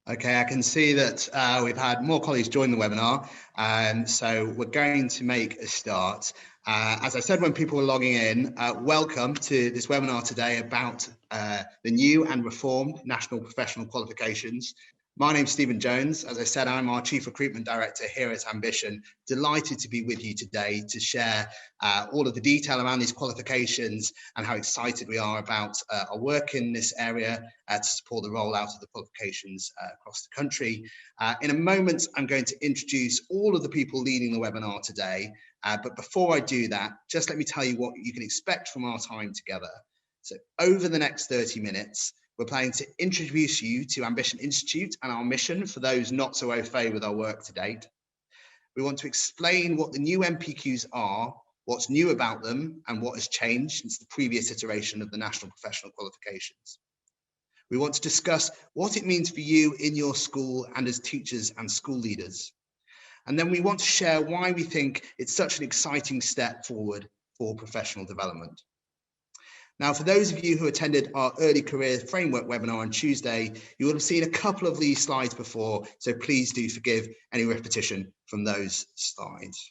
Okay, I can see that we've had more colleagues join the webinar, so we're going to make a start. As I said when people were logging in, welcome to this webinar today about the new and reformed National Professional Qualifications. My name's Stephen Jones. As I said, I'm our Chief Recruitment Director here at Ambition. Delighted to be with you today to share all of the detail around these qualifications and how excited we are about our work in this area to support the rollout of the qualifications across the country. In a moment, I'm going to introduce all of the people leading the webinar today. But before I do that, just let me tell you what you can expect from our time together. So over the next 30 minutes, we're planning to introduce you to Ambition Institute and our mission for those not so au fait with our work to date. We want to explain what the new MPQs are, what's new about them, and what has changed since the previous iteration of the National Professional Qualifications. We want to discuss what it means for you in your school and as teachers and school leaders. And then we want to share why we think it's such an exciting step forward for professional development. Now, for those of you who attended our Early Career Framework webinar on Tuesday, you will have seen a couple of these slides before, so please do forgive any repetition from those slides.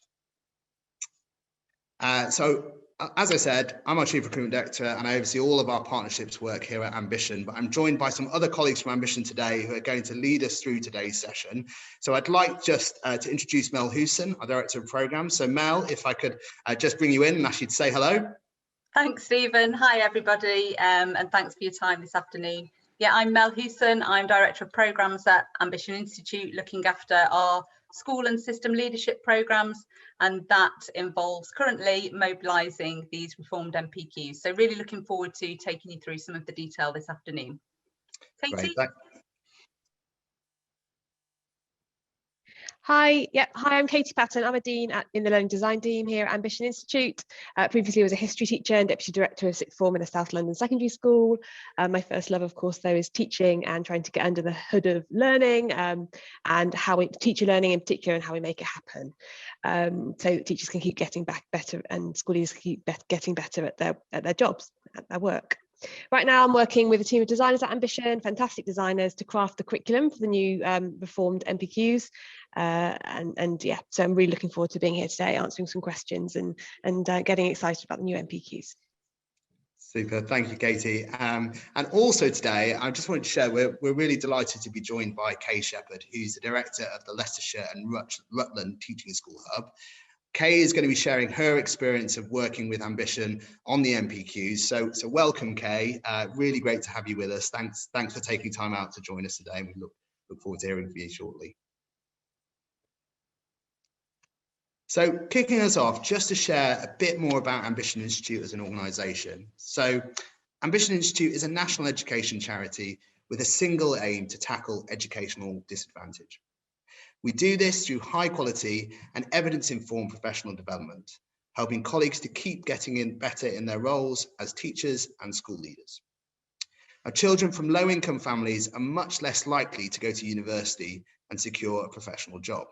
As I said, I'm our Chief Recruitment Director and I oversee all of our partnerships work here at Ambition, but I'm joined by some other colleagues from Ambition today who are going to lead us through today's session. So I'd like just to introduce Mel Hewson, our Director of Programmes. So Mel, if I could just bring you in and ask you to say hello. Thanks, Stephen. Hi, everybody, and thanks for your time this afternoon. Yeah, I'm Mel Hewson. I'm Director of Programmes at Ambition Institute, looking after our school and system leadership programmes, and that involves currently mobilising these reformed MPQs. So really looking forward to taking you through some of the detail this afternoon. Katie? Great. Hi, I'm Katie Patton. I'm a Dean in the Learning Design team here at Ambition Institute. Previously I was a history teacher and Deputy Director of Sixth Form in a South London secondary school. My first love, of course, though, is teaching and trying to get under the hood of learning and how we teacher learning in particular and how we make it happen. So that teachers can keep getting better and school leaders can keep getting better at their jobs, at their work. Right now, I'm working with a team of designers at Ambition, fantastic designers, to craft the curriculum for the new reformed MPQs. Yeah, so I'm really looking forward to being here today, answering some questions and getting excited about the new MPQs. Super, thank you, Katie. And also today, I just wanted to share, we're really delighted to be joined by Kay Shepherd, who's the Director of the Leicestershire and Rutland Teaching School Hub. Kay is going to be sharing her experience of working with Ambition on the MPQs. So welcome, Kay. Really great to have you with us. Thanks for taking time out to join us today. We look forward to hearing from you shortly. So kicking us off, just to share a bit more about Ambition Institute as an organisation. So Ambition Institute is a national education charity with a single aim to tackle educational disadvantage. We do this through high quality and evidence-informed professional development, helping colleagues to keep getting better in their roles as teachers and school leaders. Our children from low-income families are much less likely to go to university and secure a professional job.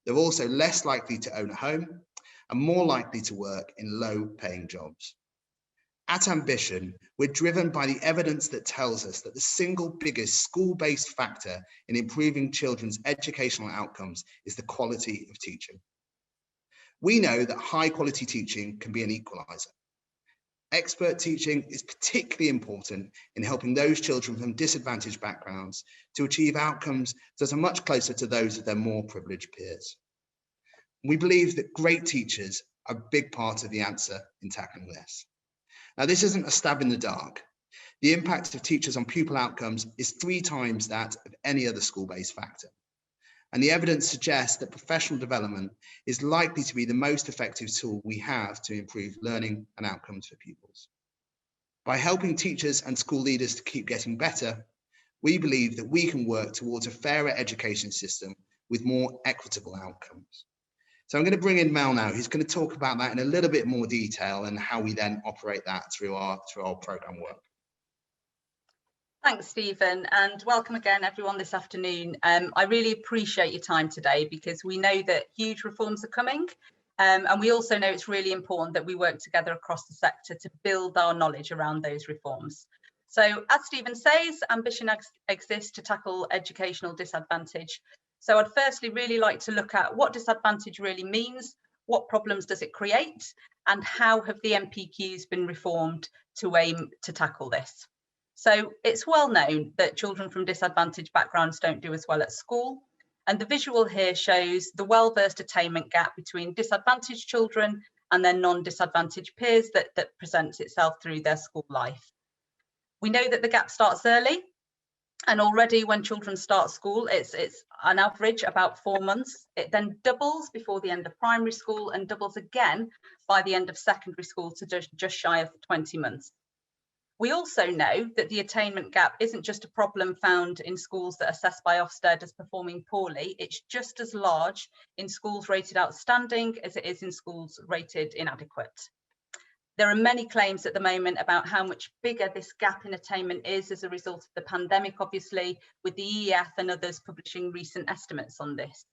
They're also less likely to own a home and more likely to work in low-paying jobs. At Ambition, we're driven by the evidence that tells us that the single biggest school-based factor in improving children's educational outcomes is the quality of teaching. We know that high-quality teaching can be an equalizer. Expert teaching is particularly important in helping those children from disadvantaged backgrounds to achieve outcomes that are much closer to those of their more privileged peers. We believe that great teachers are a big part of the answer in tackling this. Now, this isn't a stab in the dark. The impact of teachers on pupil outcomes is 3 times that of any other school-based factor. And the evidence suggests that professional development is likely to be the most effective tool we have to improve learning and outcomes for pupils. By helping teachers and school leaders to keep getting better, we believe that we can work towards a fairer education system with more equitable outcomes. So I'm going to bring in Mel now, who's going to talk about that in a little bit more detail and how we then operate that through our programme work. Thanks, Stephen, and welcome again, everyone, this afternoon. I really appreciate your time today because we know that huge reforms are coming, and we also know it's really important that we work together across the sector to build our knowledge around those reforms. So as Stephen says, ambition exists to tackle educational disadvantage. So I'd firstly really like to look at what disadvantage really means, what problems does it create, and how have the MPQs been reformed to aim to tackle this. So it's well known that children from disadvantaged backgrounds don't do as well at school. And the visual here shows the well-versed attainment gap between disadvantaged children and their non-disadvantaged peers that presents itself through their school life. We know that the gap starts early, and already when children start school, it's on average about 4 months. It then doubles before the end of primary school and doubles again by the end of secondary school to just shy of 20 months. We also know that the attainment gap isn't just a problem found in schools that are assessed by Ofsted as performing poorly, it's just as large in schools rated outstanding as it is in schools rated inadequate. There are many claims at the moment about how much bigger this gap in attainment is as a result of the pandemic, obviously, with the EEF and others publishing recent estimates on this.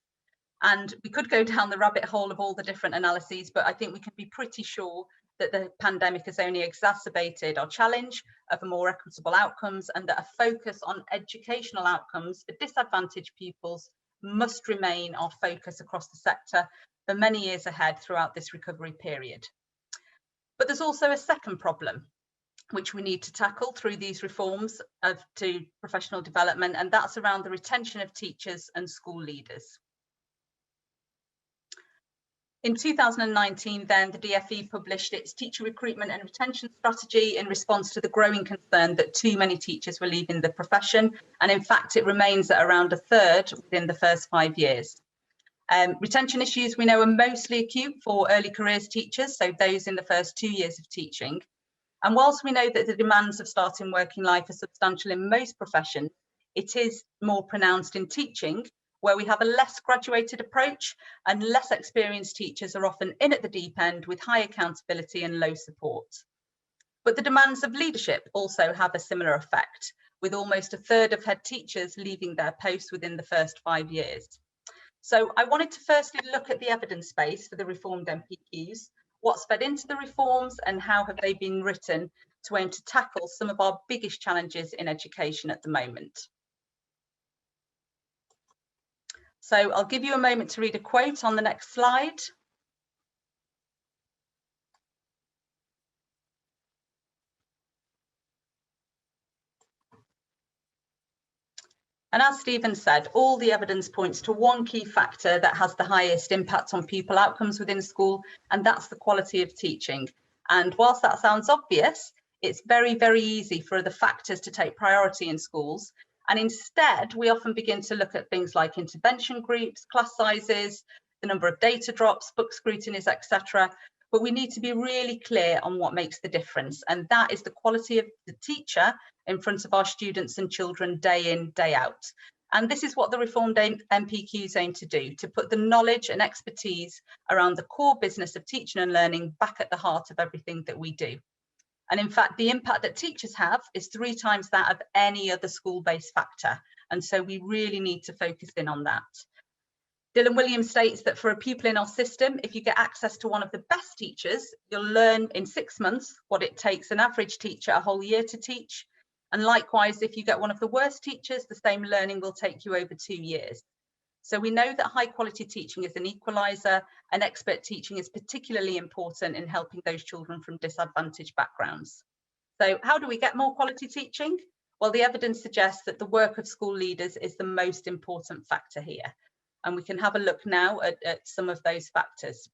And we could go down the rabbit hole of all the different analyses, but I think we can be pretty sure that the pandemic has only exacerbated our challenge of more equitable outcomes, and that a focus on educational outcomes for disadvantaged pupils must remain our focus across the sector for many years ahead throughout this recovery period. But there's also a second problem which we need to tackle through these reforms to professional development, and that's around the retention of teachers and school leaders. In 2019, then, the DfE published its teacher recruitment and retention strategy in response to the growing concern that too many teachers were leaving the profession, and in fact it remains at around a third within the first 5 years. Retention issues we know are mostly acute for early careers teachers, so those in the first 2 years of teaching. And whilst we know that the demands of starting working life are substantial in most professions, it is more pronounced in teaching, where we have a less graduated approach and less experienced teachers are often in at the deep end with high accountability and low support. But the demands of leadership also have a similar effect, with almost a third of head teachers leaving their posts within the first 5 years. So I wanted to firstly look at the evidence base for the reformed MPQs, what's fed into the reforms and how have they been written to aim to tackle some of our biggest challenges in education at the moment. So I'll give you a moment to read a quote on the next slide. And as Stephen said, all the evidence points to one key factor that has the highest impact on pupil outcomes within school, and that's the quality of teaching. And whilst that sounds obvious, it's very, very easy for the factors to take priority in schools. And instead, we often begin to look at things like intervention groups, class sizes, the number of data drops, book scrutinies, etc. But we need to be really clear on what makes the difference, and that is the quality of the teacher in front of our students and children day in, day out. And this is what the reformed MPQs aim to do, to put the knowledge and expertise around the core business of teaching and learning back at the heart of everything that we do. And in fact, the impact that teachers have is 3 times that of any other school-based factor. And so we really need to focus in on that. Dylan Williams states that for a pupil in our system, if you get access to one of the best teachers, you'll learn in 6 months what it takes an average teacher a whole year to teach. And likewise, if you get one of the worst teachers, the same learning will take you over 2 years. So we know that high quality teaching is an equaliser, and expert teaching is particularly important in helping those children from disadvantaged backgrounds. So how do we get more quality teaching? Well, the evidence suggests that the work of school leaders is the most important factor here. And we can have a look now at some of those factors.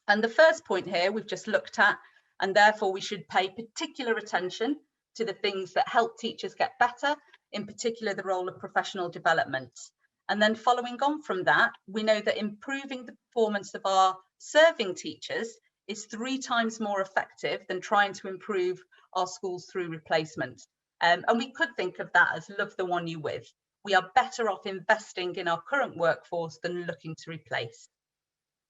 And the first point here we've just looked at, and therefore we should pay particular attention to the things that help teachers get better, in particular the role of professional development. And then following on from that, we know that improving the performance of our serving teachers is 3 times more effective than trying to improve our schools through replacement. And we could think of that as love the one you're with. We are better off investing in our current workforce than looking to replace.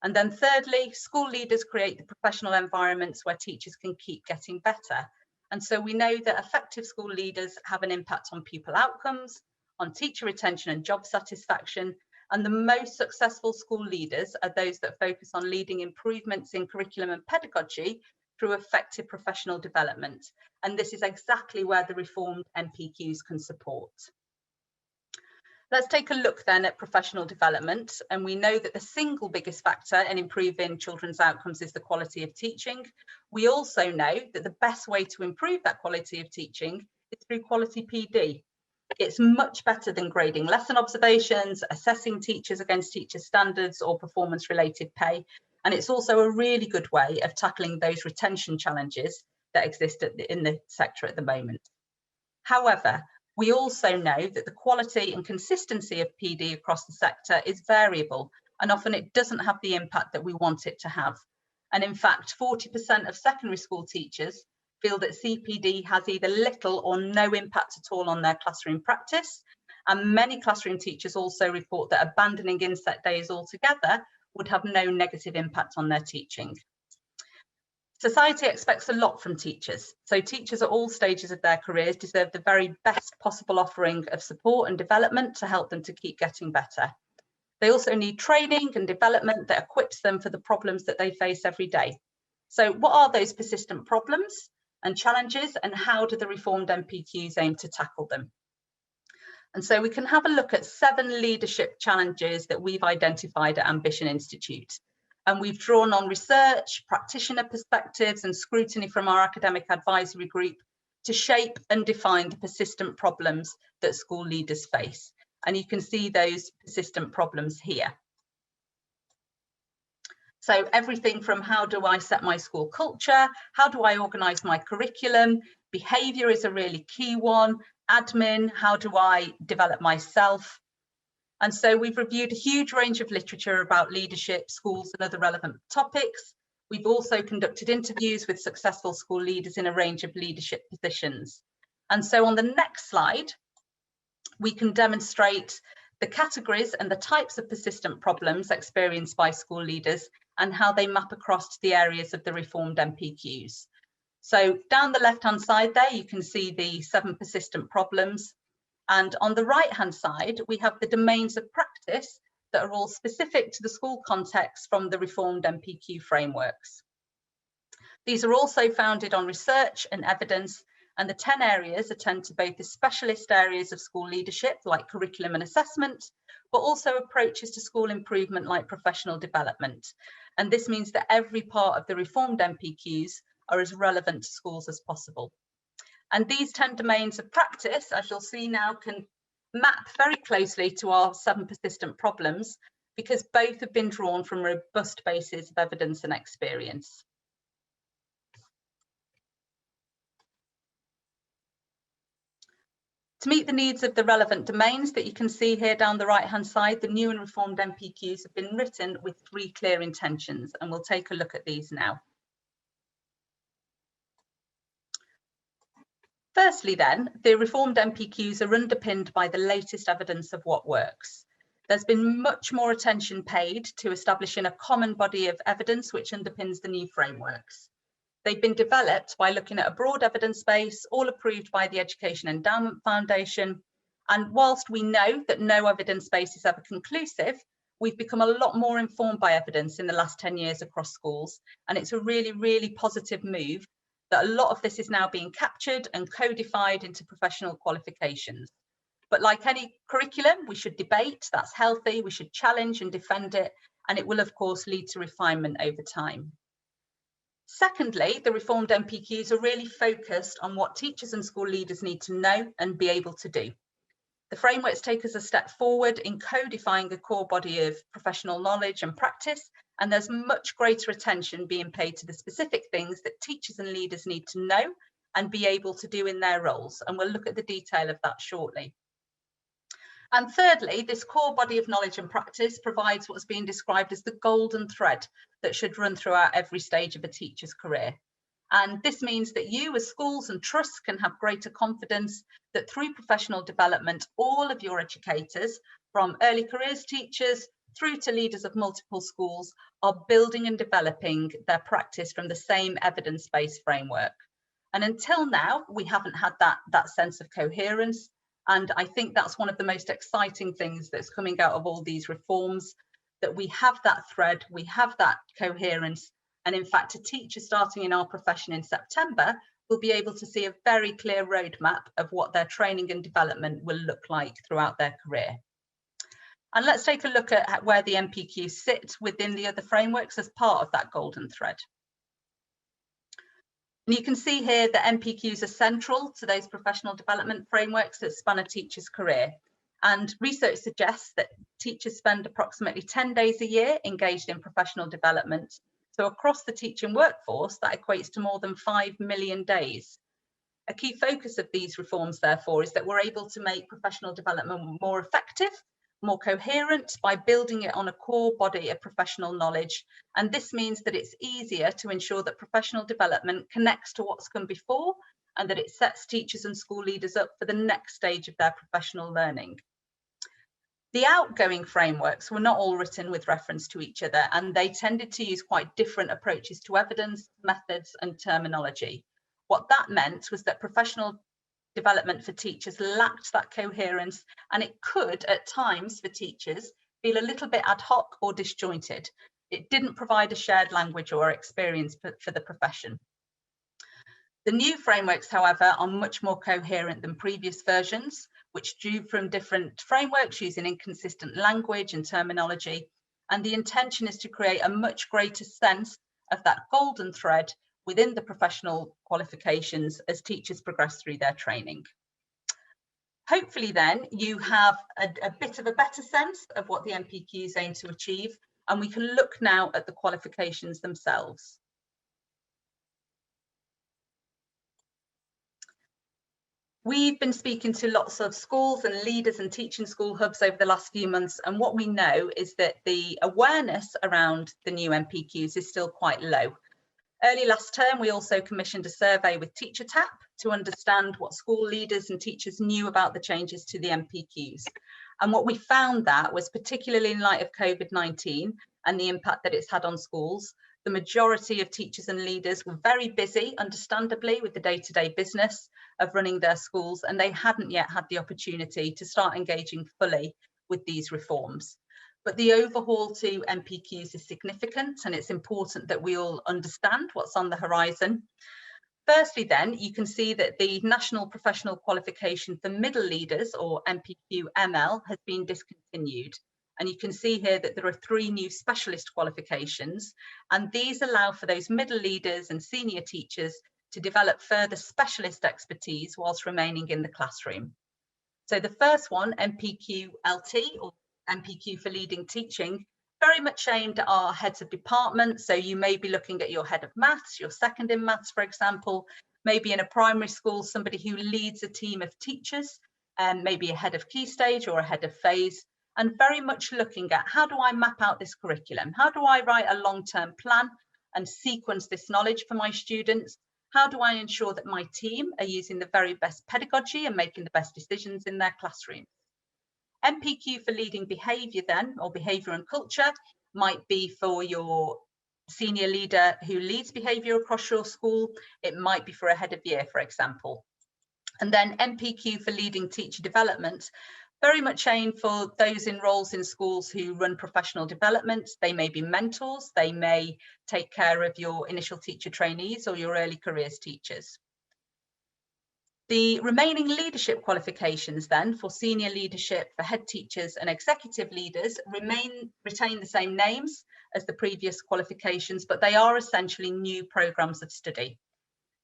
And then thirdly, school leaders create the professional environments where teachers can keep getting better. And so we know that effective school leaders have an impact on pupil outcomes, on teacher retention and job satisfaction. And the most successful school leaders are those that focus on leading improvements in curriculum and pedagogy through effective professional development. And this is exactly where the reformed NPQs can support. Let's take a look then at professional development. And we know that the single biggest factor in improving children's outcomes is the quality of teaching. We also know that the best way to improve that quality of teaching is through quality PD. It's much better than grading lesson observations, assessing teachers against teacher standards or performance related pay. And it's also a really good way of tackling those retention challenges that exist in the sector at the moment. However, we also know that the quality and consistency of PD across the sector is variable, and often it doesn't have the impact that we want it to have. And in fact, 40% of secondary school teachers feel that CPD has either little or no impact at all on their classroom practice. And many classroom teachers also report that abandoning inset days altogether would have no negative impact on their teaching. Society expects a lot from teachers, so teachers at all stages of their careers deserve the very best possible offering of support and development to help them to keep getting better. They also need training and development that equips them for the problems that they face every day. So what are those persistent problems and challenges, and how do the reformed NPQs aim to tackle them? And so we can have a look at 7 leadership challenges that we've identified at Ambition Institute. And we've drawn on research, practitioner perspectives and scrutiny from our academic advisory group to shape and define the persistent problems that school leaders face. And you can see those persistent problems here. So everything from how do I set my school culture, how do I organise my curriculum, behaviour is a really key one, admin, how do I develop myself? And so we've reviewed a huge range of literature about leadership, schools and other relevant topics. We've also conducted interviews with successful school leaders in a range of leadership positions. And so on the next slide, we can demonstrate the categories and the types of persistent problems experienced by school leaders and how they map across to the areas of the reformed MPQs. So down the left-hand side there, you can see the 7 persistent problems. And on the right-hand side, we have the domains of practice that are all specific to the school context from the reformed MPQ frameworks. These are also founded on research and evidence, and the 10 areas attend to both the specialist areas of school leadership, like curriculum and assessment, but also approaches to school improvement, like professional development. And this means that every part of the reformed MPQs are as relevant to schools as possible. And these 10 domains of practice, as you'll see now, can map very closely to our 7 persistent problems, because both have been drawn from robust bases of evidence and experience. To meet the needs of the relevant domains that you can see here down the right-hand side, the new and reformed MPQs have been written with 3 clear intentions, and we'll take a look at these now. Firstly then, the reformed MPQs are underpinned by the latest evidence of what works. There's been much more attention paid to establishing a common body of evidence which underpins the new frameworks. They've been developed by looking at a broad evidence base, all approved by the Education Endowment Foundation. And whilst we know that no evidence base is ever conclusive, we've become a lot more informed by evidence in the last 10 years across schools. And it's a really, really positive move that a lot of this is now being captured and codified into professional qualifications. But like any curriculum, we should debate, that's healthy, we should challenge and defend it, and it will of course lead to refinement over time. Secondly, the reformed MPQs are really focused on what teachers and school leaders need to know and be able to do. The frameworks take us a step forward in codifying a core body of professional knowledge and practice, and there's much greater attention being paid to the specific things that teachers and leaders need to know and be able to do in their roles. And we'll look at the detail of that shortly. And thirdly, this core body of knowledge and practice provides what's being described as the golden thread that should run throughout every stage of a teacher's career. And this means that you as schools and trusts can have greater confidence that through professional development, all of your educators, from early careers teachers through to leaders of multiple schools, are building and developing their practice from the same evidence-based framework. And until now, we haven't had that sense of coherence. And I think that's one of the most exciting things that's coming out of all these reforms, that we have that thread, we have that coherence, And in fact, a teacher starting in our profession in September will be able to see a very clear roadmap of what their training and development will look like throughout their career. And let's take a look at where the MPQs sit within the other frameworks as part of that golden thread. And you can see here that MPQs are central to those professional development frameworks that span a teacher's career. And research suggests that teachers spend approximately 10 days a year engaged in professional development. So across the teaching workforce, that equates to more than 5 million days. A key focus of these reforms, therefore, is that we're able to make professional development more effective, more coherent by building it on a core body of professional knowledge. And this means that it's easier to ensure that professional development connects to what's come before and that it sets teachers and school leaders up for the next stage of their professional learning. The outgoing frameworks were not all written with reference to each other, and they tended to use quite different approaches to evidence, methods, and terminology. What that meant was that professional development for teachers lacked that coherence, and it could, at times, for teachers, feel a little bit ad hoc or disjointed. It didn't provide a shared language or experience for the profession. The new frameworks, however, are much more coherent than previous versions, which drew from different frameworks using inconsistent language and terminology. And the intention is to create a much greater sense of that golden thread within the professional qualifications as teachers progress through their training. Hopefully then you have a bit of a better sense of what the MPQs aim to achieve, and we can look now at the qualifications themselves. We've been speaking to lots of schools and leaders and teaching school hubs over the last few months, and what we know is that the awareness around the new MPQs is still quite low. Early last term, we also commissioned a survey with TeacherTapp to understand what school leaders and teachers knew about the changes to the MPQs. And what we found that was, particularly in light of COVID-19 and the impact that it's had on schools, the majority of teachers and leaders were very busy, understandably, with the day-to-day business of running their schools, and they hadn't yet had the opportunity to start engaging fully with these reforms. But the overhaul to MPQs is significant, and it's important that we all understand what's on the horizon. Firstly, then, you can see that the National Professional Qualification for Middle Leaders, or MPQ-ML, has been discontinued. And you can see here that there are 3 new specialist qualifications, and these allow for those middle leaders and senior teachers to develop further specialist expertise whilst remaining in the classroom. So the first one, MPQ-LT, or MPQ for Leading Teaching, very much aimed at our heads of department. So you may be looking at your head of maths, your second in maths, for example, maybe in a primary school, somebody who leads a team of teachers, and maybe a head of key stage or a head of phase, and very much looking at how do I map out this curriculum? How do I write a long-term plan and sequence this knowledge for my students? How do I ensure that my team are using the very best pedagogy and making the best decisions in their classroom? MPQ for Leading Behaviour then, or Behaviour and Culture, might be for your senior leader who leads behaviour across your school. It might be for a head of year, for example. And then MPQ for Leading Teacher Development, very much aimed for those in roles in schools who run professional development. They may be mentors, they may take care of your initial teacher trainees or your early careers teachers. The remaining leadership qualifications then for senior leadership, for head teachers and executive leaders retain the same names as the previous qualifications, but they are essentially new programmes of study.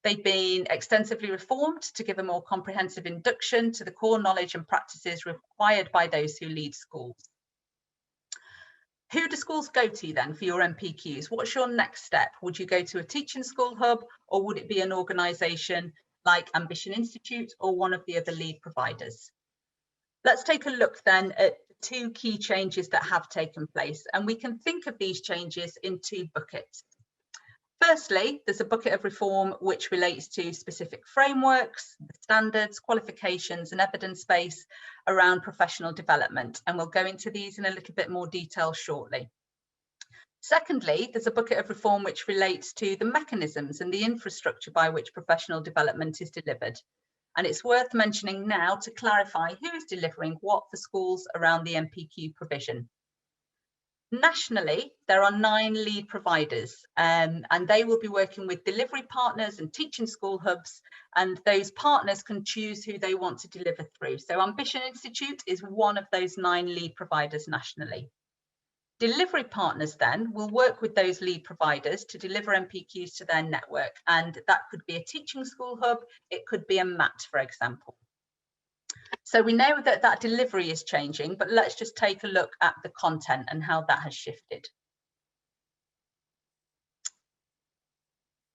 They've been extensively reformed to give a more comprehensive induction to the core knowledge and practices required by those who lead schools. Who do schools go to then for your MPQs? What's your next step? Would you go to a teaching school hub, or would it be an organisation like Ambition Institute or one of the other lead providers? Let's take a look then at 2 key changes that have taken place, and we can think of these changes in 2 buckets. Firstly, there's a bucket of reform which relates to specific frameworks, standards, qualifications and evidence base around professional development, and we'll go into these in a little bit more detail shortly. Secondly, there's a bucket of reform which relates to the mechanisms and the infrastructure by which professional development is delivered. And it's worth mentioning now to clarify who is delivering what for schools around the MPQ provision. Nationally, there are 9 lead providers, and they will be working with delivery partners and teaching school hubs, and those partners can choose who they want to deliver through. So Ambition Institute is one of those 9 lead providers nationally. Delivery partners then will work with those lead providers to deliver MPQs to their network, and that could be a teaching school hub, it could be a MAT, for example. So we know that that delivery is changing, but let's just take a look at the content and how that has shifted.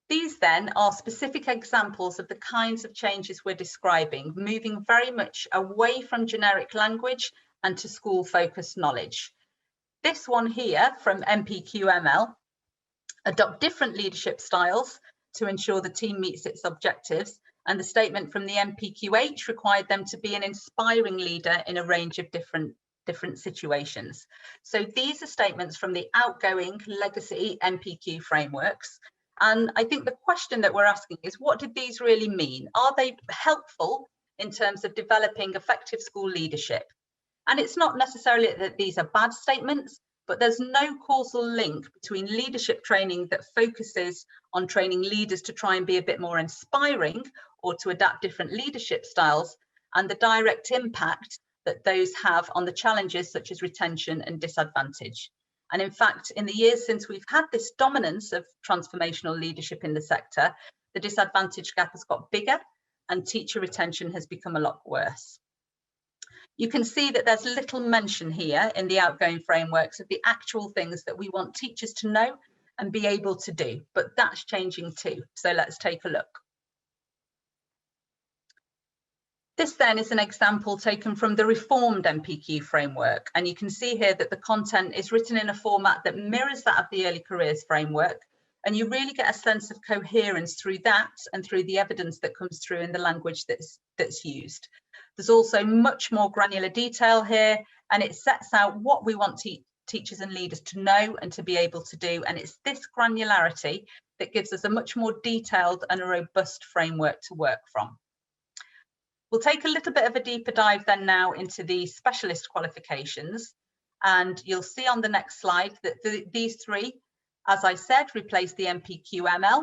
These then are specific examples of the kinds of changes we're describing, moving very much away from generic language and to school-focused knowledge. This one here from MPQML, adopt different leadership styles to ensure the team meets its objectives, and the statement from the NPQH required them to be an inspiring leader in a range of different situations. So these are statements from the outgoing legacy NPQ frameworks. And I think the question that we're asking is, what did these really mean? Are they helpful in terms of developing effective school leadership? And it's not necessarily that these are bad statements, but there's no causal link between leadership training that focuses on training leaders to try and be a bit more inspiring or to adapt different leadership styles and the direct impact that those have on the challenges such as retention and disadvantage. And in fact, in the years since we've had this dominance of transformational leadership in the sector, the disadvantage gap has got bigger and teacher retention has become a lot worse. You can see that there's little mention here in the outgoing frameworks of the actual things that we want teachers to know and be able to do, but that's changing too. So let's take a look. This then is an example taken from the reformed MPQ framework, and you can see here that the content is written in a format that mirrors that of the early careers framework, and you really get a sense of coherence through that and through the evidence that comes through in the language that's used. There's also much more granular detail here, and it sets out what we want teachers and leaders to know and to be able to do, and it's this granularity that gives us a much more detailed and a robust framework to work from. We'll take a little bit of a deeper dive then now into the specialist qualifications, and you'll see on the next slide that these 3, as I said, replace the MPQML.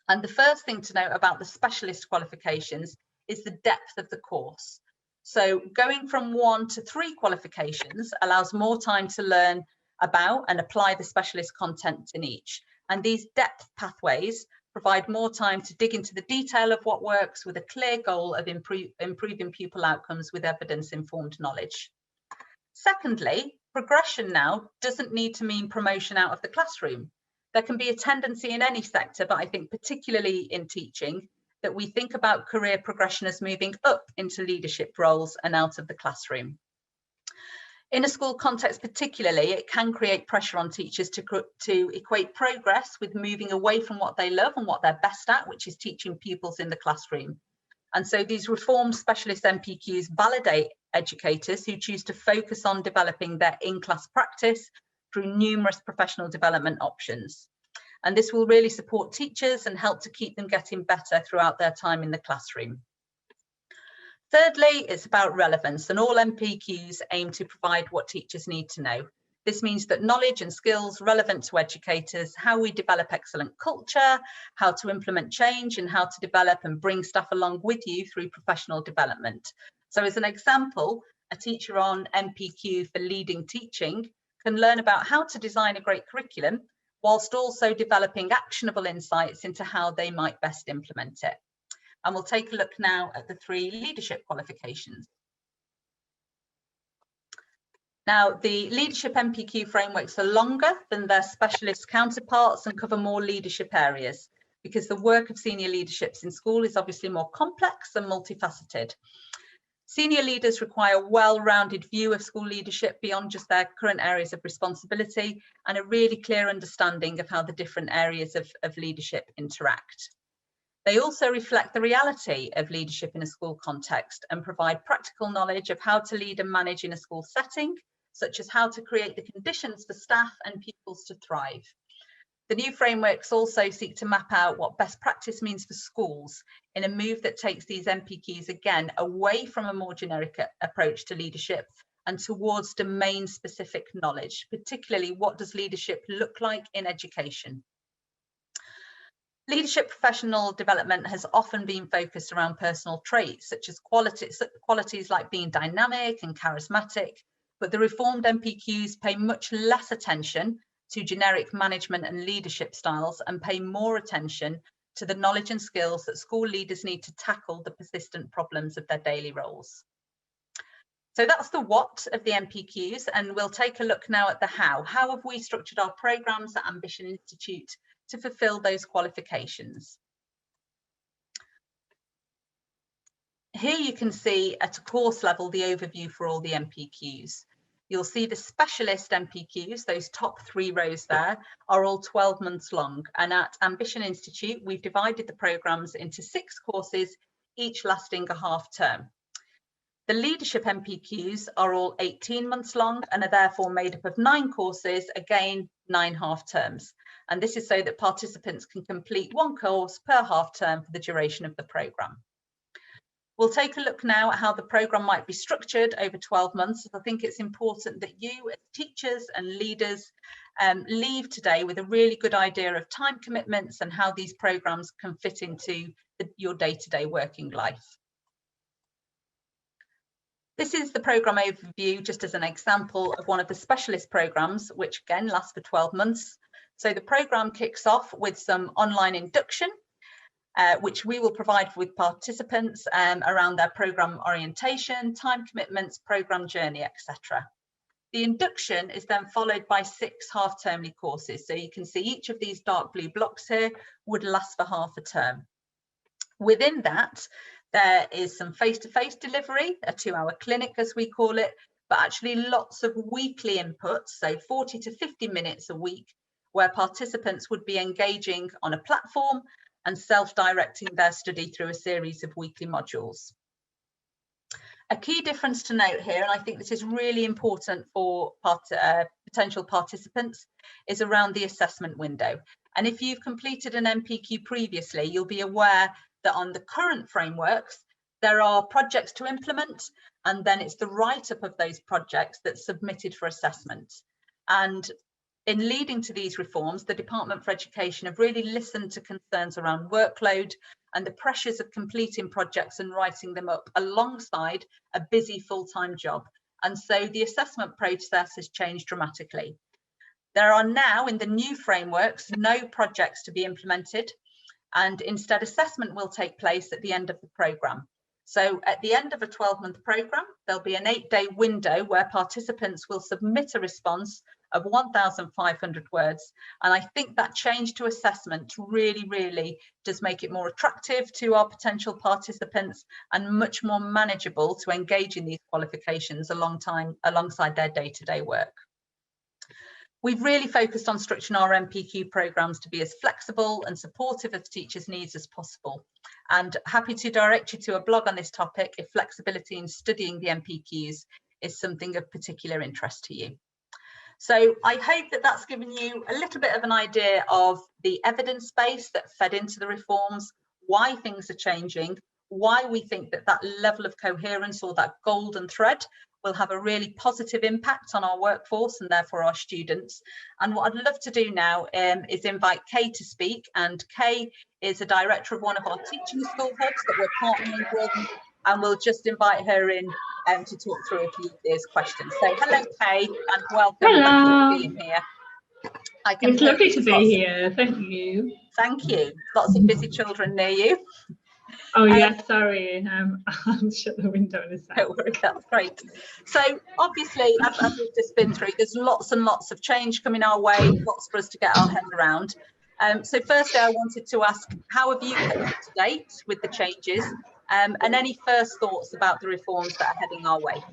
And the first thing to note about the specialist qualifications is the depth of the course. So going from 1 to 3 qualifications allows more time to learn about and apply the specialist content in each. And these depth pathways provide more time to dig into the detail of what works with a clear goal of improving pupil outcomes with evidence-informed knowledge. Secondly, progression now doesn't need to mean promotion out of the classroom. There can be a tendency in any sector, but I think particularly in teaching, that we think about career progression as moving up into leadership roles and out of the classroom. In a school context particularly, it can create pressure on teachers to equate progress with moving away from what they love and what they're best at, which is teaching pupils in the classroom. And so these reformed specialist MPQs validate educators who choose to focus on developing their in-class practice through numerous professional development options. And this will really support teachers and help to keep them getting better throughout their time in the classroom. Thirdly, it's about relevance, and all MPQs aim to provide what teachers need to know. This means that knowledge and skills relevant to educators, how we develop excellent culture, how to implement change, and how to develop and bring staff along with you through professional development. So as an example, a teacher on MPQ for leading teaching can learn about how to design a great curriculum whilst also developing actionable insights into how they might best implement it. And we'll take a look now at the 3 leadership qualifications. Now, the leadership MPQ frameworks are longer than their specialist counterparts and cover more leadership areas, because the work of senior leaderships in school is obviously more complex and multifaceted. Senior leaders require a well-rounded view of school leadership beyond just their current areas of responsibility, and a really clear understanding of how the different areas of leadership interact. They also reflect the reality of leadership in a school context and provide practical knowledge of how to lead and manage in a school setting, such as how to create the conditions for staff and pupils to thrive. The new frameworks also seek to map out what best practice means for schools in a move that takes these MPQs again away from a more generic approach to leadership and towards domain-specific knowledge, particularly what does leadership look like in education. Leadership professional development has often been focused around personal traits, such as qualities like being dynamic and charismatic, but the reformed MPQs pay much less attention to generic management and leadership styles and pay more attention to the knowledge and skills that school leaders need to tackle the persistent problems of their daily roles. So that's the what of the MPQs, and we'll take a look now at the how. How have we structured our programmes at Ambition Institute to fulfil those qualifications? Here you can see at a course level the overview for all the MPQs. You'll see the specialist MPQs, those top 3 rows there, are all 12 months long. And at Ambition Institute, we've divided the programmes into 6 courses, each lasting a half term. The leadership MPQs are all 18 months long and are therefore made up of 9 courses, again, 9 half terms. And this is so that participants can complete 1 course per half term for the duration of the programme. We'll take a look now at how the programme might be structured over 12 months. I think it's important that you as teachers and leaders leave today with a really good idea of time commitments and how these programmes can fit into your day-to-day working life. This is the programme overview, just as an example of one of the specialist programmes, which again lasts for 12 months. So the programme kicks off with some online induction, which we will provide with participants around their programme orientation, time commitments, programme journey, etc. The induction is then followed by 6 half-termly courses. So you can see each of these dark blue blocks here would last for half a term. Within that, there is some face-to-face delivery, a 2-hour clinic as we call it, but actually lots of weekly inputs, so 40 to 50 minutes a week, where participants would be engaging on a platform and self-directing their study through a series of weekly modules. A key difference to note here, and I think this is really important for potential participants, is around the assessment window. And if you've completed an MPQ previously, you'll be aware that on the current frameworks, there are projects to implement, and then it's the write-up of those projects that's submitted for assessment. And in leading to these reforms, the Department for Education have really listened to concerns around workload and the pressures of completing projects and writing them up alongside a busy full-time job. And so the assessment process has changed dramatically. There are now, in the new frameworks, no projects to be implemented, and instead assessment will take place at the end of the programme. So at the end of a 12-month programme, there'll be an 8-day window where participants will submit a response of 1,500 words. And I think that change to assessment really does make it more attractive to our potential participants and much more manageable to engage in these qualifications alongside their day-to-day work. We've really focused on structuring our MPQ programmes to be as flexible and supportive of teachers' needs as possible. And happy to direct you to a blog on this topic if flexibility in studying the MPQs is something of particular interest to you. So I hope that that's given you a little bit of an idea of the evidence base that fed into the reforms, why things are changing, why we think that that level of coherence or that golden thread will have a really positive impact on our workforce and therefore our students. And what I'd love to do now is invite Kay to speak. And Kay is a director of one of our teaching school hubs that we're partnering with, and we'll just invite her in to talk through a few of these questions. So hello, Kay, and welcome. Hello. For being here. It's lovely to be here. Thank you. Thank you. Lots of busy children near you. Oh yeah, sorry. I'll shut the window in a second. Don't worry, that's great. So obviously, as we've just been through, there's lots and lots of change coming our way, lots for us to get our head around. So firstly, I wanted to ask, how have you kept up to date with the changes, and any first thoughts about the reforms that are heading our way?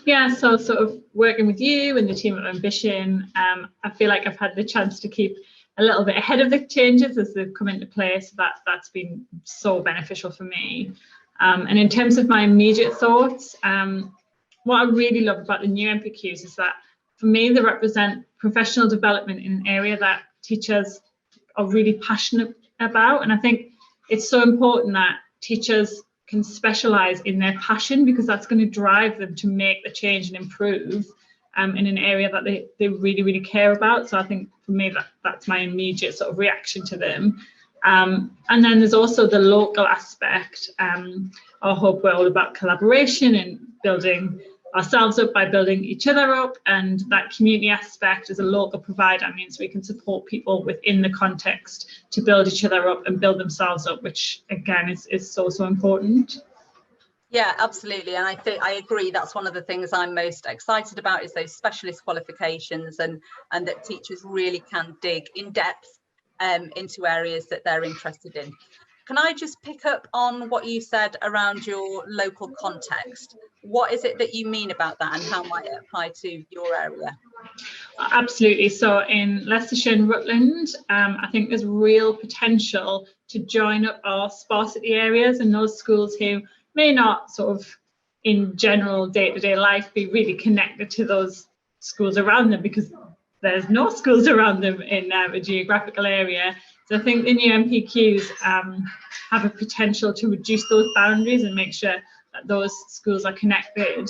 Yeah, so sort of working with you and the team at Ambition, I feel like I've had the chance to keep a little bit ahead of the changes as they've come into place. That's been so beneficial for me. And in terms of my immediate thoughts, what I really love about the new MPQs is that for me they represent professional development in an area that teachers are really passionate about. And I think it's so important that teachers can specialise in their passion, because that's going to drive them to make the change and improve in an area that they really, really care about. So I think for me, that's my immediate sort of reaction to them. And then there's also the local aspect. Our hub, we're all about collaboration and building ourselves up by building each other up, and that community aspect as a local provider means we can support people within the context to build each other up and build themselves up, which again is so important. Yeah, absolutely. And I think I agree, that's one of the things I'm most excited about, is those specialist qualifications, and that teachers really can dig in depth into areas that they're interested in. Can I just pick up on what you said around your local context? What is it that you mean about that, and how might it apply to your area? Absolutely. So in Leicestershire and Rutland, I think there's real potential to join up our sparsity areas and those schools who may not sort of in general day-to-day life be really connected to those schools around them, because there's no schools around them in a geographical area. So I think the new MPQs have a potential to reduce those boundaries and make sure that those schools are connected.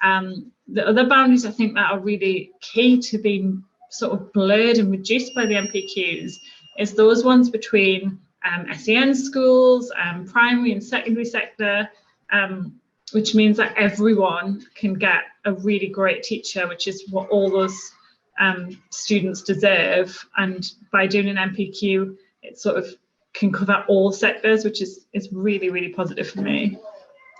The other boundaries I think that are really key to being sort of blurred and reduced by the MPQs is those ones between SEN schools, primary and secondary sector, which means that everyone can get a really great teacher, which is what all those students deserve. And by doing an MPQ, it sort of can cover all sectors, which is really, really positive for me.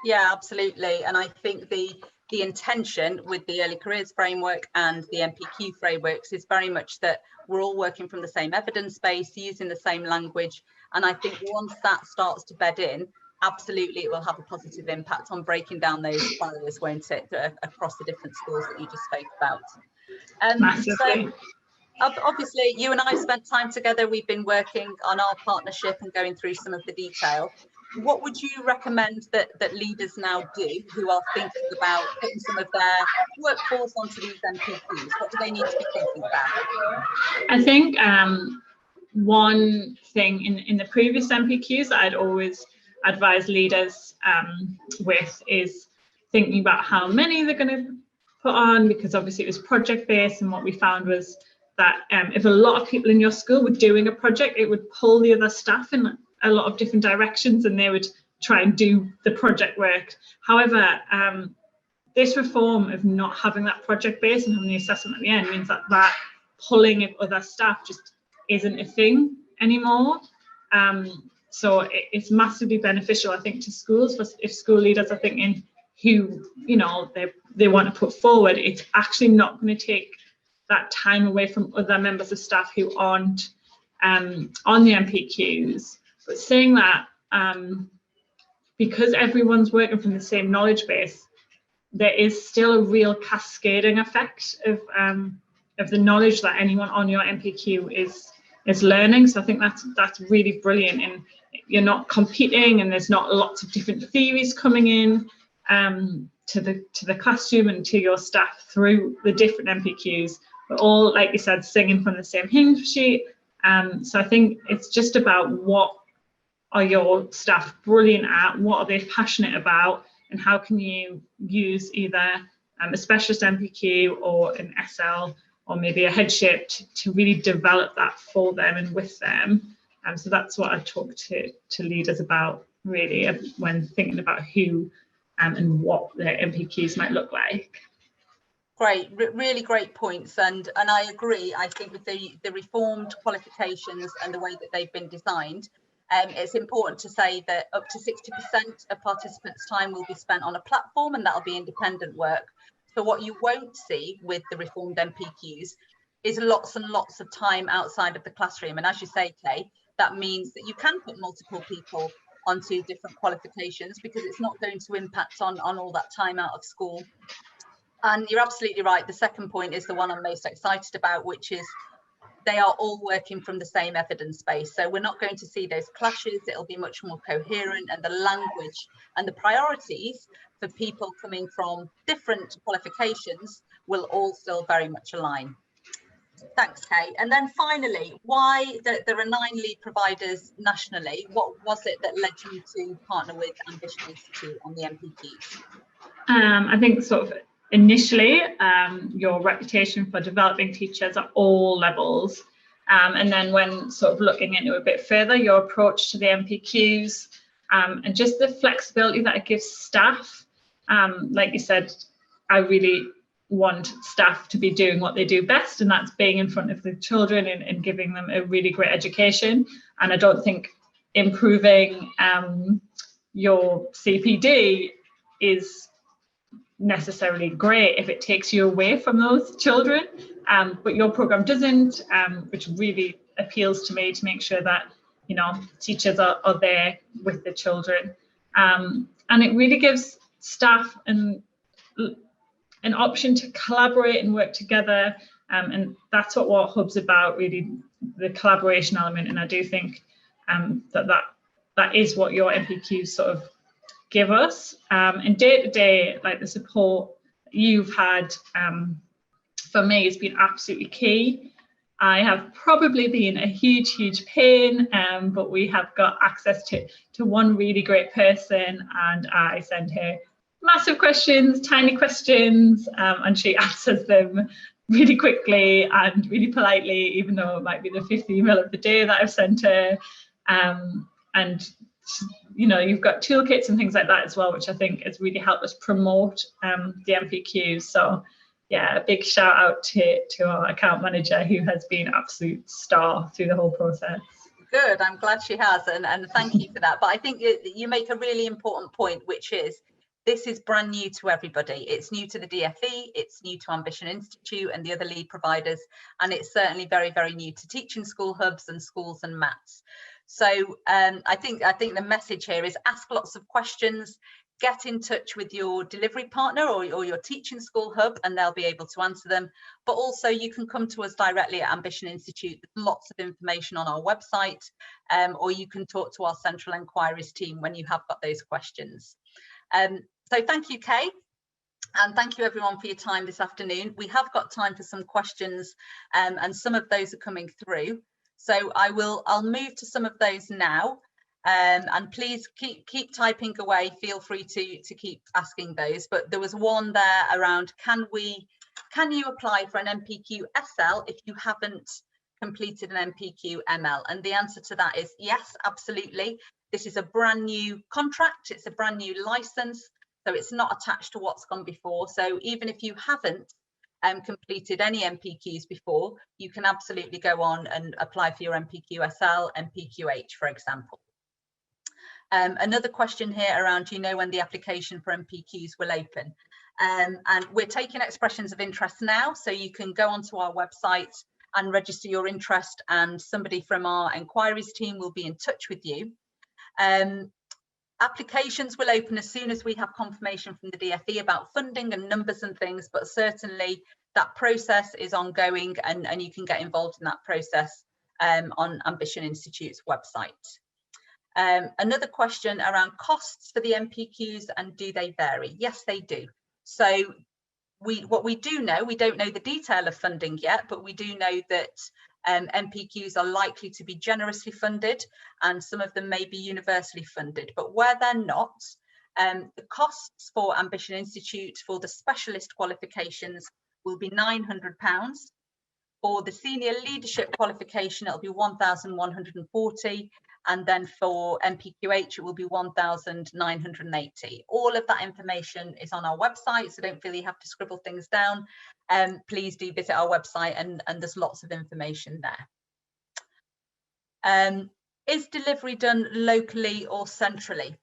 Yeah, absolutely. And I think the intention with the early careers framework and the MPQ frameworks is very much that we're all working from the same evidence base, using the same language. And I think once that starts to bed in, absolutely it will have a positive impact on breaking down those barriers, won't it, across the different schools that you just spoke about. So obviously you and I spent time together. We've been working on our partnership and going through some of the detail. What would you recommend that leaders now do who are thinking about putting some of their workforce onto these MPQs? What do they need to be thinking about? I think one thing in the previous MPQs that I'd always advise leaders with is thinking about how many they're going to put on, because obviously it was project based, and what we found was that if a lot of people in your school were doing a project, it would pull the other staff in a lot of different directions and they would try and do the project work. However, this reform of not having that project base and having the assessment at the end means that pulling of other staff just isn't a thing anymore. So it's massively beneficial, I think, to schools. If school leaders are thinking who they want to put forward, it's actually not going to take that time away from other members of staff who aren't on the MPQs. But saying that, because everyone's working from the same knowledge base, there is still a real cascading effect of the knowledge that anyone on your MPQ is learning. So I think that's really brilliant, and you're not competing, and there's not lots of different theories coming in to the classroom and to your staff through the different MPQs. We're all, like you said, singing from the same hymn sheet. So I think it's just about what are your staff brilliant at, what are they passionate about, and how can you use either a specialist MPQ or an SL or maybe a headship to really develop that for them and with them. So that's what I talk to leaders about, really, when thinking about who and what their MPQs might look like. Great, really great points, and I agree. I think with the reformed qualifications and the way that they've been designed, it's important to say that up to 60% of participants' time will be spent on a platform, and that'll be independent work. So what you won't see with the reformed MPQs is lots and lots of time outside of the classroom. And as you say, Kay, that means that you can put multiple people onto different qualifications, because it's not going to impact on all that time out of school. And you're absolutely right. The second point is the one I'm most excited about, which is they are all working from the same evidence base. So we're not going to see those clashes. It'll be much more coherent, and the language and the priorities for people coming from different qualifications will all still very much align. Thanks, Kate. And then finally, why there are 9 lead providers nationally. What was it that led you to partner with Ambition Institute on the MPQs? I think sort of initially your reputation for developing teachers at all levels, and then when sort of looking into a bit further, your approach to the MPQs and just the flexibility that it gives staff. Like you said, I really want staff to be doing what they do best, and that's being in front of the children and giving them a really great education. And I don't think improving your CPD is necessarily great if it takes you away from those children, but your program doesn't, which really appeals to me, to make sure that, you know, teachers are there with the children, and it really gives staff an option to collaborate and work together, and that's what Hub's about, really, the collaboration element. And I do think that is what your MPQs sort of give us, and day to day, like the support you've had for me has been absolutely key. I have probably been a huge pain, but we have got access to one really great person, and I send her massive questions, tiny questions, and she answers them really quickly and really politely, even though it might be the 5th email of the day that I've sent her. And you know, you've got toolkits and things like that as well, which I think has really helped us promote the MPQs. So yeah, a big shout out to our account manager, who has been an absolute star through the whole process. Good, I'm glad she has, and thank you for that. But I think you make a really important point, which is this is brand new to everybody. It's new to the DFE, it's new to Ambition Institute and the other lead providers, and it's certainly very new to teaching school hubs and schools and maths. So I think the message here is ask lots of questions, get in touch with your delivery partner or your teaching school hub, and they'll be able to answer them. But also you can come to us directly at Ambition Institute. There's lots of information on our website, or you can talk to our central enquiries team when you have got those questions. So thank you, Kay. And thank you everyone for your time this afternoon. We have got time for some questions, and some of those are coming through. So I'll move to some of those now, and please keep typing away. Feel free to keep asking those. But there was one there around, can you apply for an MPQ SL if you haven't completed an MPQ ML? And the answer to that is yes, absolutely. This is a brand new contract. It's a brand new license, so it's not attached to what's gone before. So even if you haven't completed any MPQs before, you can absolutely go on and apply for your MPQ SL, MPQH, for example. Another question here around, do you know when the application for MPQs will open? And we're taking expressions of interest now, so you can go onto our website and register your interest, and somebody from our enquiries team will be in touch with you. Applications will open as soon as we have confirmation from the DFE about funding and numbers and things, but certainly that process is ongoing, and you can get involved in that process on Ambition Institute's website. Another question around costs for the MPQs, and do they vary? Yes, they do. So what we do know, we don't know the detail of funding yet, but we do know that MPQs are likely to be generously funded, and some of them may be universally funded. But where they're not, the costs for Ambition Institute for the specialist qualifications will be £900. For the senior leadership qualification, it'll be 1,140, and then for MPQH, it will be 1,980. All of that information is on our website, so don't feel you have to scribble things down. Please do visit our website, and there's lots of information there. Is delivery done locally or centrally?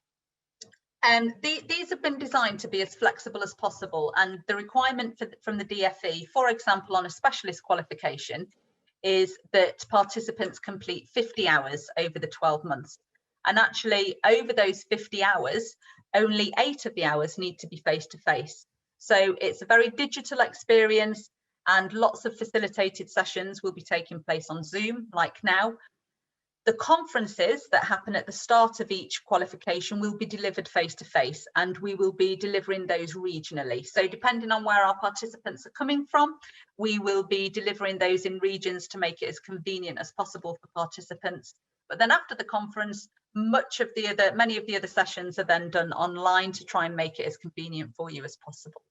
These have been designed to be as flexible as possible, and the requirement from the DFE, for example, on a specialist qualification, is that participants complete 50 hours over the 12 months. And actually, over those 50 hours, only 8 of the hours need to be face-to-face. So it's a very digital experience, and lots of facilitated sessions will be taking place on Zoom, like now. The conferences that happen at the start of each qualification will be delivered face-to-face, and we will be delivering those regionally. So depending on where our participants are coming from, we will be delivering those in regions to make it as convenient as possible for participants. But then after the conference, many of the other sessions are then done online to try and make it as convenient for you as possible.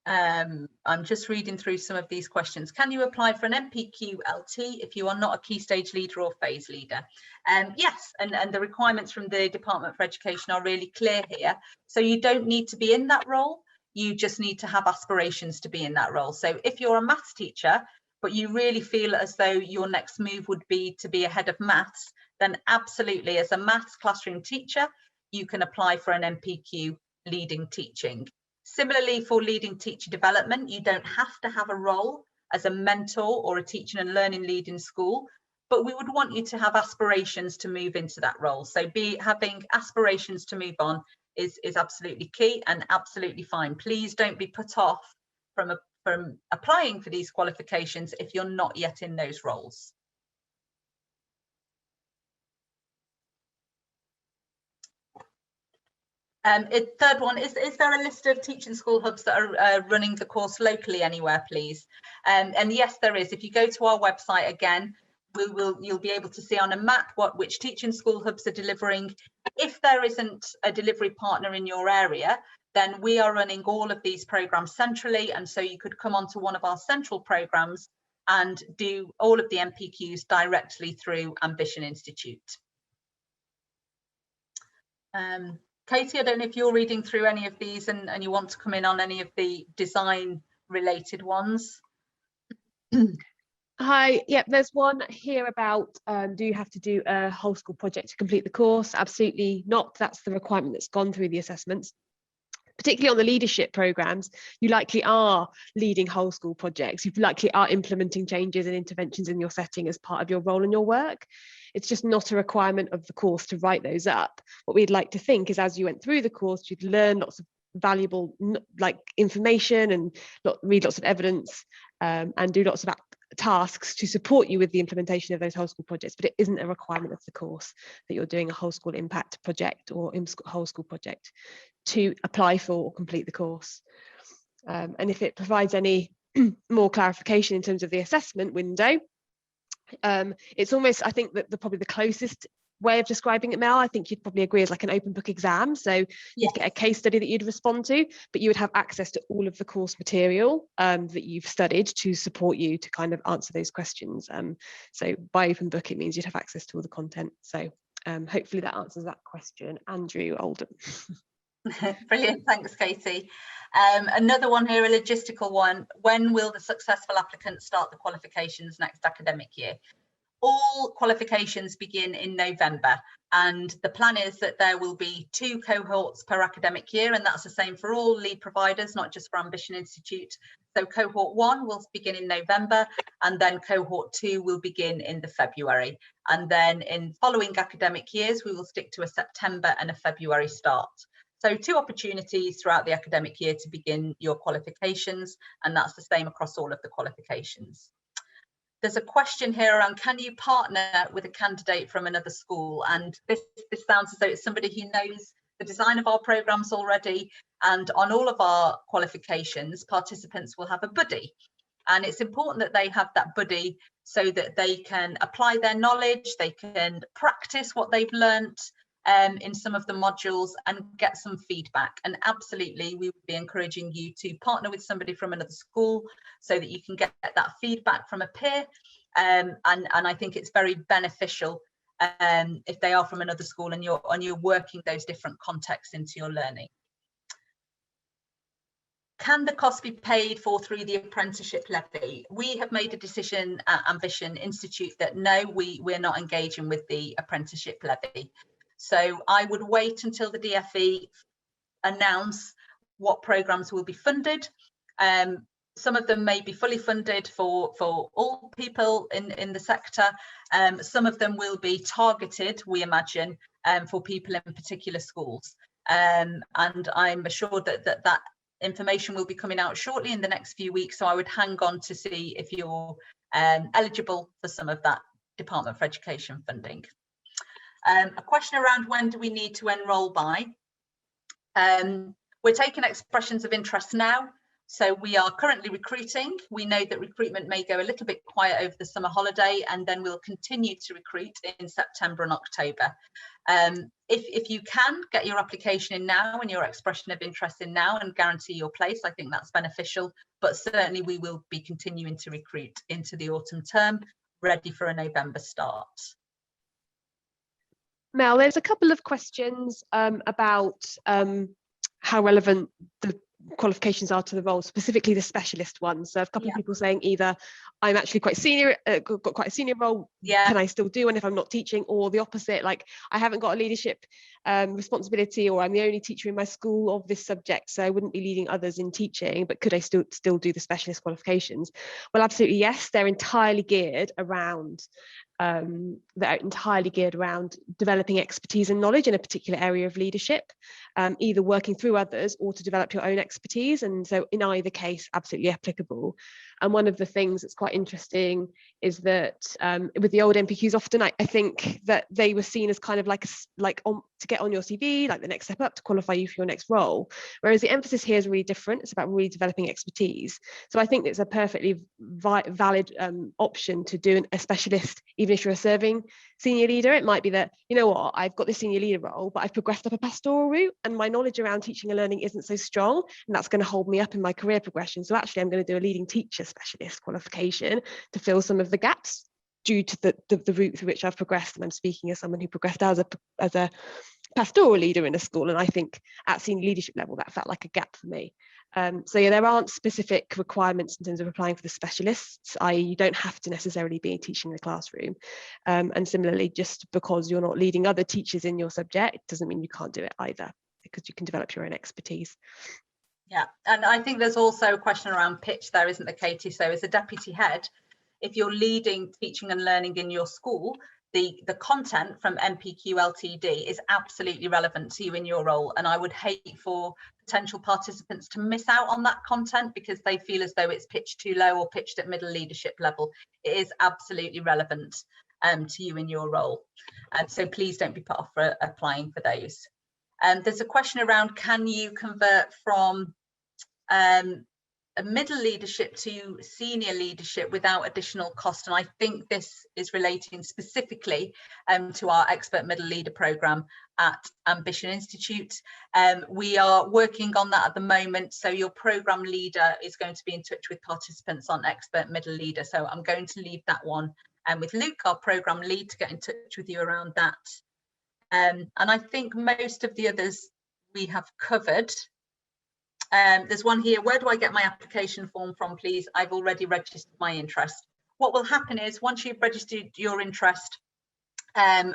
I'm just reading through some of these questions. Can you apply for an MPQ LT if you are not a key stage leader or phase leader? Yes, and the requirements from the Department for Education are really clear here. So you don't need to be in that role, you just need to have aspirations to be in that role. So if you're a maths teacher, but you really feel as though your next move would be to be a head of maths, then absolutely, as a maths classroom teacher, you can apply for an MPQ leading teaching. Similarly, for leading teacher development, you don't have to have a role as a mentor or a teaching and learning lead in school, but we would want you to have aspirations to move into that role. So having aspirations to move on is absolutely key and absolutely fine. Please don't be put off from applying for these qualifications if you're not yet in those roles. Third one, is there a list of teaching school hubs that are running the course locally anywhere, please? And yes, there is. If you go to our website again, you'll be able to see on a map which teaching school hubs are delivering. If there isn't a delivery partner in your area, then we are running all of these programs centrally, and so you could come onto one of our central programs and do all of the MPQs directly through Ambition Institute. Katie, I don't know if you're reading through any of these and you want to come in on any of the design related ones. Hi, yeah, there's one here about do you have to do a whole school project to complete the course? Absolutely not. That's the requirement that's gone through the assessments. Particularly on the leadership programs, you likely are leading whole school projects. You likely are implementing changes and interventions in your setting as part of your role and your work. It's just not a requirement of the course to write those up. What we'd like to think is as you went through the course, you'd learn lots of valuable information and read lots of evidence and do lots of tasks to support you with the implementation of those whole school projects, but it isn't a requirement of the course that you're doing a whole school impact project or whole school project to apply for or complete the course. And if it provides any more clarification in terms of the assessment window, it's almost, I think that probably the closest way of describing it, Mel, I think you'd probably agree, is like an open book exam. So you'd get a case study that you'd respond to, but you would have access to all of the course material that you've studied to support you to kind of answer those questions. So by open book, it means you'd have access to all the content. So hopefully that answers that question. Andrew Oldham. Brilliant, thanks Katie. Another one here, a logistical one. When will the successful applicant start the qualifications next academic year? All qualifications begin in November, and the plan is that there will be 2 cohorts per academic year, and that's the same for all lead providers, not just for Ambition Institute. So cohort 1 will begin in November, and then cohort 2 will begin in the February. And then in following academic years, we will stick to a September and a February start. So 2 opportunities throughout the academic year to begin your qualifications, and that's the same across all of the qualifications. There's a question here around, can you partner with a candidate from another school? And this sounds as though it's somebody who knows the design of our programs already. And on all of our qualifications, participants will have a buddy. And it's important that they have that buddy so that they can apply their knowledge, they can practice what they've learnt in some of the modules and get some feedback. And absolutely, we would be encouraging you to partner with somebody from another school so that you can get that feedback from a peer. And I think it's very beneficial if they are from another school and you're working those different contexts into your learning. Can the cost be paid for through the apprenticeship levy? We have made a decision at Ambition Institute that no, we're not engaging with the apprenticeship levy. So I would wait until the DfE announce what programmes will be funded. Some of them may be fully funded for all people in the sector. Some of them will be targeted, we imagine, for people in particular schools. And I'm assured that information will be coming out shortly in the next few weeks. So I would hang on to see if you're eligible for some of that Department for Education funding. A question around when do we need to enrol by? We're taking expressions of interest now. So we are currently recruiting. We know that recruitment may go a little bit quiet over the summer holiday, and then we'll continue to recruit in September and October. If you can get your application in now and your expression of interest in now and guarantee your place, I think that's beneficial. But certainly we will be continuing to recruit into the autumn term, ready for a November start. Mel, there's a couple of questions about how relevant the qualifications are to the role, specifically the specialist ones. So a couple of people saying either I'm actually quite senior, got quite a senior role, can I still do one if I'm not teaching, or the opposite, like I haven't got a leadership responsibility, or I'm the only teacher in my school of this subject, so I wouldn't be leading others in teaching, but could I still do the specialist qualifications? Well, absolutely yes, they're entirely geared around developing expertise and knowledge in a particular area of leadership, either working through others or to develop your own expertise. And so in either case, absolutely applicable. And one of the things that's quite interesting is that with the old MPQs, often I think that they were seen as kind of like to get on your CV, like the next step up to qualify you for your next role. Whereas the emphasis here is really different. It's about really developing expertise. So I think it's a perfectly valid option to do a specialist, even if you're a serving senior leader. It might be that, you know what, I've got this senior leader role, but I've progressed up a pastoral route and my knowledge around teaching and learning isn't so strong, and that's going to hold me up in my career progression. So actually I'm going to do a leading teacher specialist qualification to fill some of the gaps due to the route through which I've progressed. And I'm speaking as someone who progressed as a pastoral leader in a school, and I think at senior leadership level that felt like a gap for me. So yeah, there aren't specific requirements in terms of applying for the specialists, i.e. you don't have to necessarily be teaching in the classroom. And similarly, just because you're not leading other teachers in your subject doesn't mean you can't do it either, because you can develop your own expertise. Yeah, and I think there's also a question around pitch there, isn't there, Katie? So as a deputy head, if you're leading teaching and learning in your school, the content from MPQ LTD is absolutely relevant to you in your role. And I would hate for potential participants to miss out on that content because they feel as though it's pitched too low or pitched at middle leadership level. It is absolutely relevant to you in your role. So please don't be put off for applying for those. There's a question around, can you convert from a middle leadership to senior leadership without additional cost? And I think this is relating specifically to our expert middle leader programme at Ambition Institute. We are working on that at the moment, so your programme leader is going to be in touch with participants on expert middle leader. So I'm going to leave that one with Luke, our programme lead, to get in touch with you around that. And I think most of the others we have covered. There's one here, where do I get my application form from, please? I've already registered my interest. What will happen is once you've registered your interest,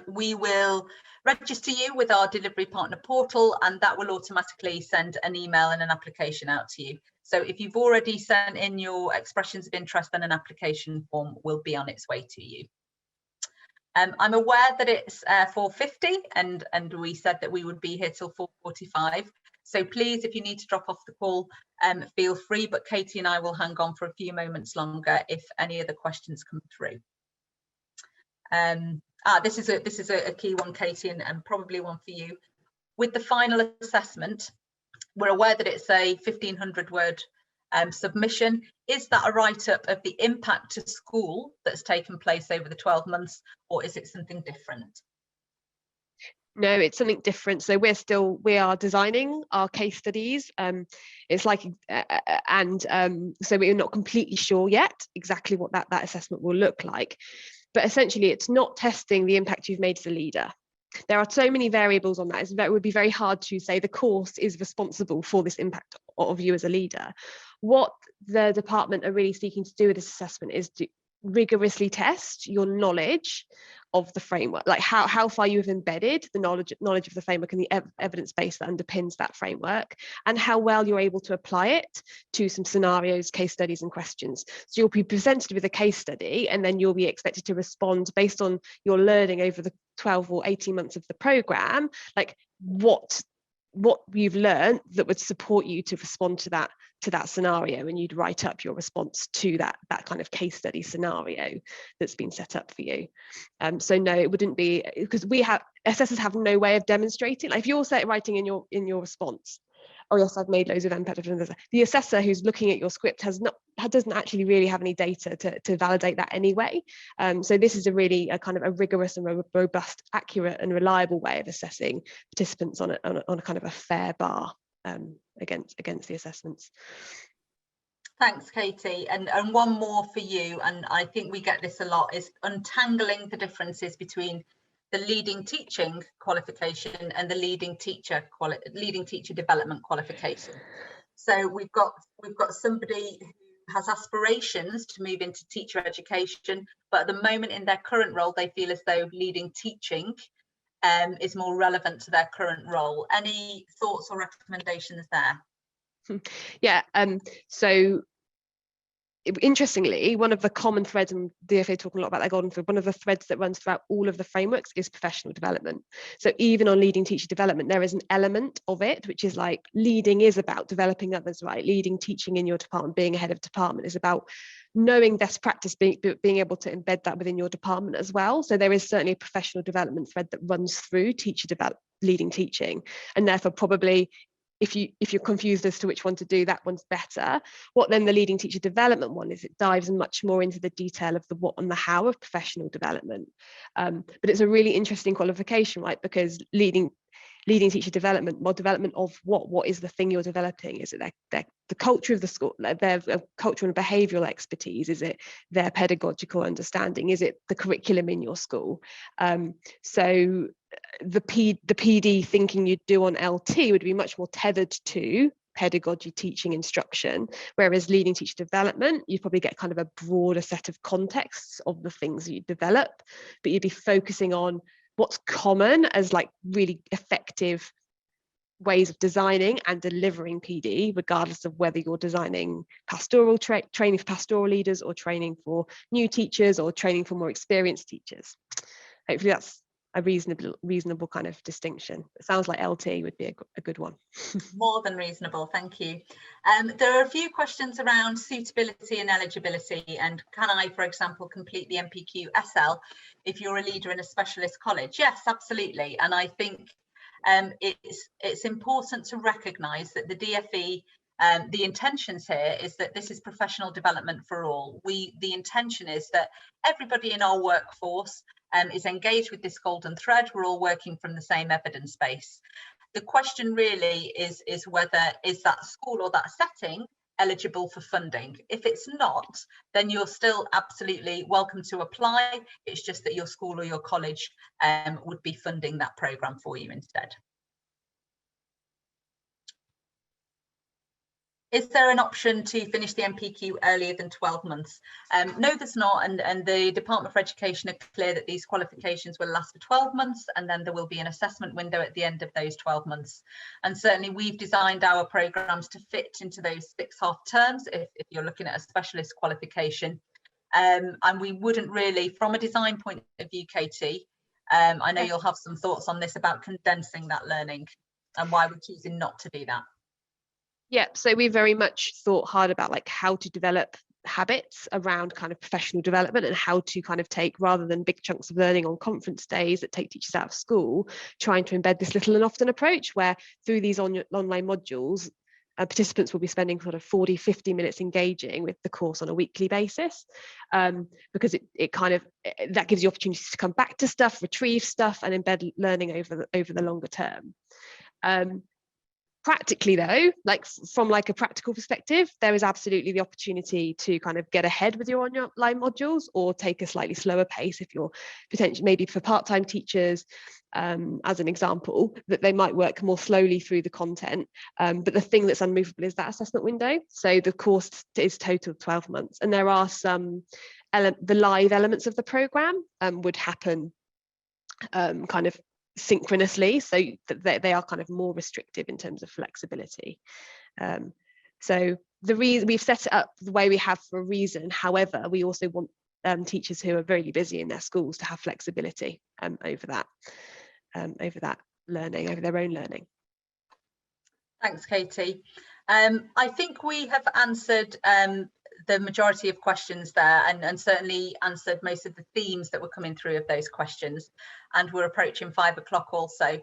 we will register you with our delivery partner portal, and that will automatically send an email and an application out to you. So if you've already sent in your expressions of interest, then an application form will be on its way to you. I'm aware that it's 4:50 and we said that we would be here till 4:45. So please, if you need to drop off the call, feel free, but Katie and I will hang on for a few moments longer if any other questions come through. This is a key one, Katie, and probably one for you. With the final assessment, we're aware that it's a 1,500 word submission. Is that a write-up of the impact to school that's taken place over the 12 months, or is it something different? No, it's something different. So we are designing our case studies. It's like, so we're not completely sure yet exactly what that assessment will look like. But essentially, it's not testing the impact you've made as a leader. There are so many variables on that. It would be very hard to say the course is responsible for this impact of you as a leader. What the department are really seeking to do with this assessment is to rigorously test your knowledge of the framework, like how far you have embedded the knowledge of the framework and the evidence base that underpins that framework, and how well you're able to apply it to some scenarios, case studies and questions. So you'll be presented with a case study, and then you'll be expected to respond based on your learning over the 12 or 18 months of the programme, like what what you've learned that would support you to respond to that scenario, and you'd write up your response to that kind of case study scenario that's been set up for you. So no, it wouldn't be, because assessors have no way of demonstrating. Like if you're writing in your response, oh yes, I've made loads of MPQs, the assessor who's looking at your script doesn't actually really have any data to validate that anyway. So this is a kind of a rigorous and robust, accurate and reliable way of assessing participants on a kind of a fair bar against the assessments. Thanks, Katie. And one more for you, and I think we get this a lot, is untangling the differences between the leading teaching qualification and the leading teacher development qualification. So we've got somebody who has aspirations to move into teacher education, but at the moment in their current role, they feel as though leading teaching is more relevant to their current role. Any thoughts or recommendations there? Yeah, so interestingly, one of the common threads, and DFA talking a lot about that golden thread, one of the threads that runs throughout all of the frameworks is professional development. So even on leading teacher development, there is an element of it, which is like leading is about developing others, right? Leading teaching in your department, being a head of department is about knowing best practice, being able to embed that within your department as well. So there is certainly a professional development thread that runs through leading teaching, and therefore probably if you're confused as to which one to do, that one's better. What then the leading teacher development one is, it dives much more into the detail of the what and the how of professional development. But it's a really interesting qualification, right? Because leading teacher development, more development of what is the thing you're developing? Is it the culture of the school, their cultural and behavioural expertise? Is it their pedagogical understanding? Is it the curriculum in your school? So the PD thinking you'd do on LT would be much more tethered to pedagogy, teaching, instruction, whereas leading teacher development, you probably get kind of a broader set of contexts of the things that you develop, but you'd be focusing on what's common as like really effective ways of designing and delivering PD, regardless of whether you're designing pastoral training for pastoral leaders, or training for new teachers, or training for more experienced teachers. Hopefully that's a reasonable kind of distinction. It sounds like LT would be a good one. More than reasonable, thank you. There are a few questions around suitability and eligibility, and can I, for example, complete the MPQ SL if you're a leader in a specialist college? Yes, absolutely. And I think it's important to recognise that the DFE, the intentions here is that this is professional development for all. The intention is that everybody in our workforce is engaged with this golden thread. We're all working from the same evidence base. The question really is whether is that school or that setting eligible for funding. If it's not, then you're still absolutely welcome to apply. It's just that your school or your college would be funding that programme for you instead. Is there an option to finish the MPQ earlier than 12 months? No, there's not, and the Department for Education are clear that these qualifications will last for 12 months, and then there will be an assessment window at the end of those 12 months. And certainly we've designed our programmes to fit into those 6 half terms if you're looking at a specialist qualification. And we wouldn't really, from a design point of view, Katie, I know you'll have some thoughts on this about condensing that learning and why we're choosing not to do that. Yeah, so we very much thought hard about like how to develop habits around kind of professional development, and how to kind of take, rather than big chunks of learning on conference days that take teachers out of school, trying to embed this little and often approach where through these online modules, participants will be spending sort of 40-50 minutes engaging with the course on a weekly basis, because it kind of, that gives you opportunities to come back to stuff, retrieve stuff, and embed learning over the longer term. Practically though, like from like a practical perspective, there is absolutely the opportunity to kind of get ahead with your online modules, or take a slightly slower pace if you're potentially, maybe for part-time teachers, as an example, that they might work more slowly through the content. But the thing that's unmovable is that assessment window. So the course is total 12 months, and there are some the live elements of the programme would happen kind of synchronously, so that they are kind of more restrictive in terms of flexibility. So the reason we've set it up the way we have for a reason. However, we also want teachers who are very busy in their schools to have flexibility over that learning, over their own learning. Thanks, Katie. I think we have answered the majority of questions there, and certainly answered most of the themes that were coming through of those questions, and we're approaching 5 o'clock also.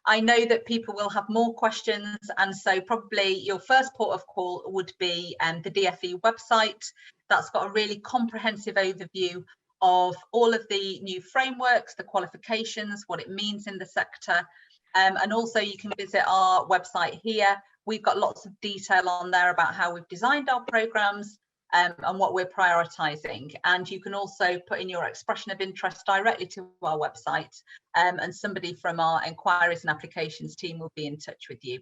I know that people will have more questions, and so probably your first port of call would be the DFE website. That's got a really comprehensive overview of all of the new frameworks, the qualifications, what it means in the sector. And also you can visit our website here. We've got lots of detail on there about how we've designed our programmes and what we're prioritising. And you can also put in your expression of interest directly to our website, and somebody from our inquiries and applications team will be in touch with you.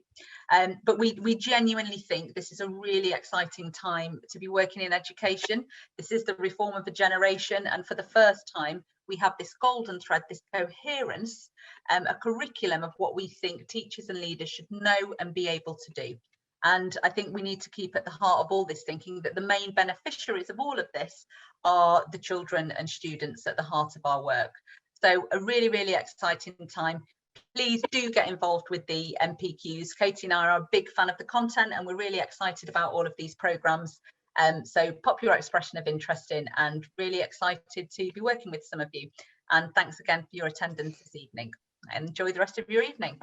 But we genuinely think this is a really exciting time to be working in education. This is the reform of a generation, and for the first time we have this golden thread, this coherence, a curriculum of what we think teachers and leaders should know and be able to do. And I think we need to keep at the heart of all this thinking that the main beneficiaries of all of this are the children and students at the heart of our work. So a really, really exciting time. Please do get involved with the MPQs. Katie and I are a big fan of the content, and we're really excited about all of these programmes. So pop your expression of interest in, and really excited to be working with some of you. And thanks again for your attendance this evening. Enjoy the rest of your evening.